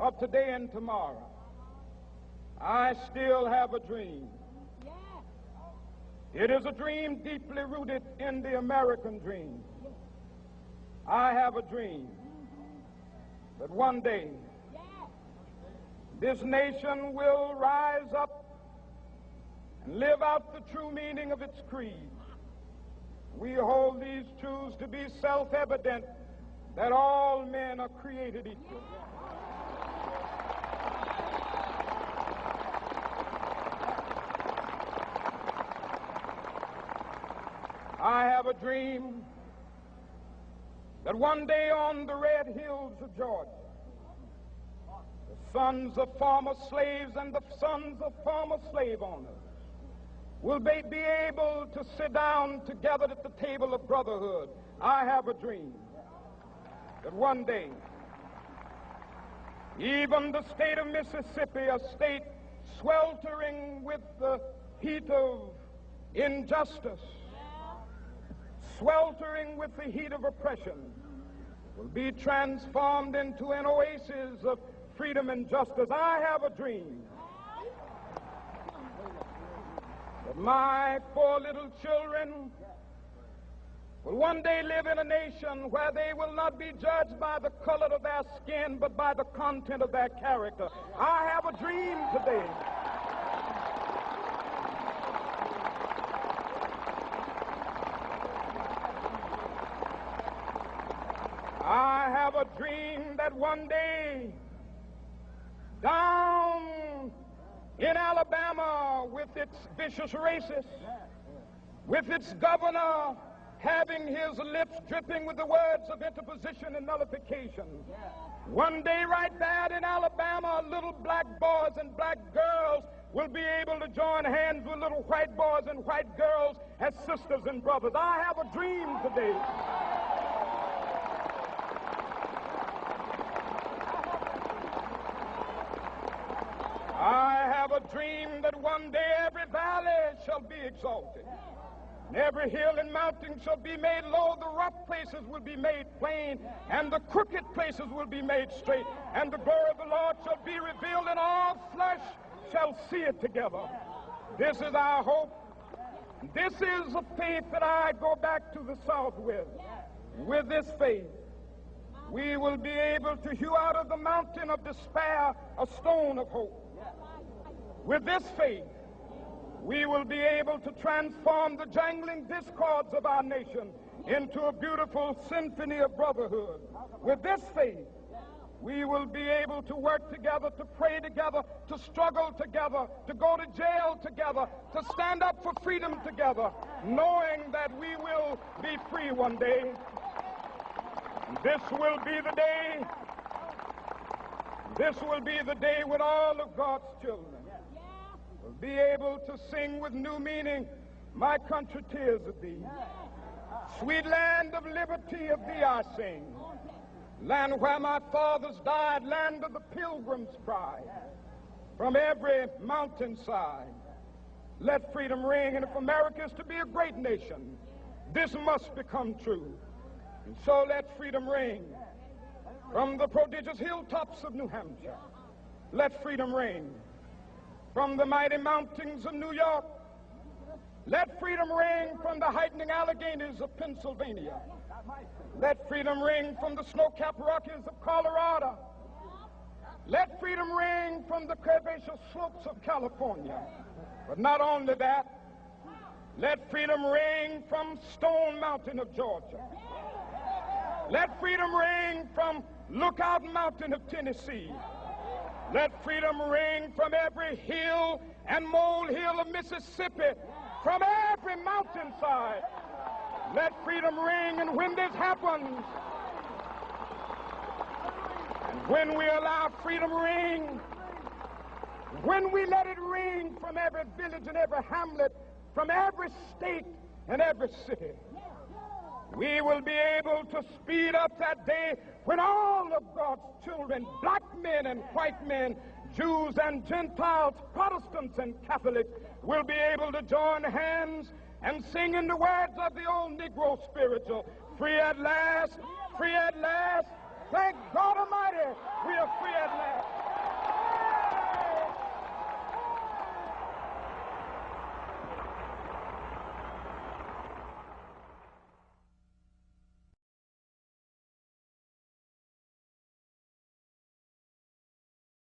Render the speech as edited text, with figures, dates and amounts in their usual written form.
of today and tomorrow, I still have a dream. It is a dream deeply rooted in the American dream. I have a dream that one day this nation will rise up and live out the true meaning of its creed. We hold these truths to be self-evident, that all men are created equal. I have a dream that one day on the red hills of Georgia, the sons of former slaves and the sons of former slave owners will be able to sit down together at the table of brotherhood. I have a dream that one day even the state of Mississippi, a state sweltering with the heat of injustice, sweltering with the heat of oppression, will be transformed into an oasis of freedom and justice. I have a dream that my 4 little children will one day live in a nation where they will not be judged by the color of their skin, but by the content of their character. I have a dream today I have a dream that one day down in Alabama, with its vicious racists, with its governor having his lips dripping with the words of interposition and nullification, one day right there in Alabama, little black boys and black girls will be able to join hands with little white boys and white girls as sisters and brothers. I have a dream today I have a dream that one day every valley shall be exalted, and every hill and mountain shall be made low. The rough places will be made plain, and the crooked places will be made straight, and the glory of the Lord shall be revealed, and all flesh shall see it together. This is our hope. This is a faith that I go back to the South with. With this faith, we will be able to hew out of the mountain of despair a stone of hope. With this faith, we will be able to transform the jangling discords of our nation into a beautiful symphony of brotherhood. With this faith, we will be able to work together, to pray together, to struggle together, to go to jail together, to stand up for freedom together, knowing that we will be free one day. This will be the day. This will be the day when all of God's children will be able to sing with new meaning, my country, tears of thee. Sweet land of liberty, of thee I sing. Land where my fathers died, land of the pilgrim's pride. From every mountainside, let freedom ring. And if America is to be a great nation, this must become true. And so let freedom ring. From the prodigious hilltops of New Hampshire, let freedom ring. From the mighty mountains of New York, let freedom ring. From the heightening Alleghenies of Pennsylvania, let freedom ring. From the snow-capped Rockies of Colorado, let freedom ring. From the curvaceous slopes of California. But not only that, let freedom ring from Stone Mountain of Georgia. Let freedom ring from Lookout Mountain of Tennessee. Let freedom ring from every hill and molehill of Mississippi, from every mountainside. Let freedom ring. And when this happens, and when we allow freedom ring, when we let it ring from every village and every hamlet, from every state and every city, we will be able to speed up that day when all of God's children, black men and white men, Jews and Gentiles, Protestants and Catholics, will be able to join hands and sing in the words of the old Negro spiritual, free at last, free at last, Thank God Almighty, we are free at last.